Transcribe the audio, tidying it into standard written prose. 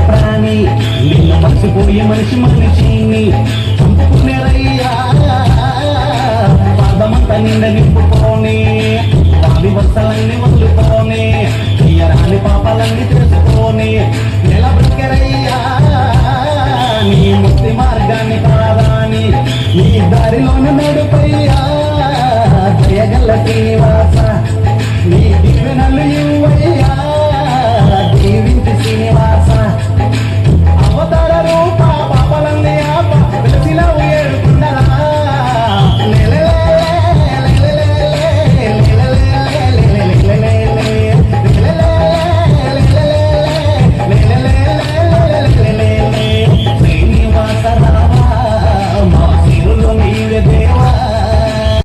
ప్రాణి నిన్ను మర్చిపోయే మనిషి మనిషిని చంపుకునేరయ్యా పాదమంతా నిండ నింపుకొని వాడి వరుసలన్నీ వదులుకొని తీయరాని పాపాలన్నీ తెలుసుకొని నిలబెక్కరయ్యా నీ ముక్తి మార్గాన్ని కాదాని నీ దారిలోని నడుపయ్యా జయగల్ల శ్రీనివాస నీ దీవెనలు ఇవ్వయ్యా దీవించి శ్రీనివాస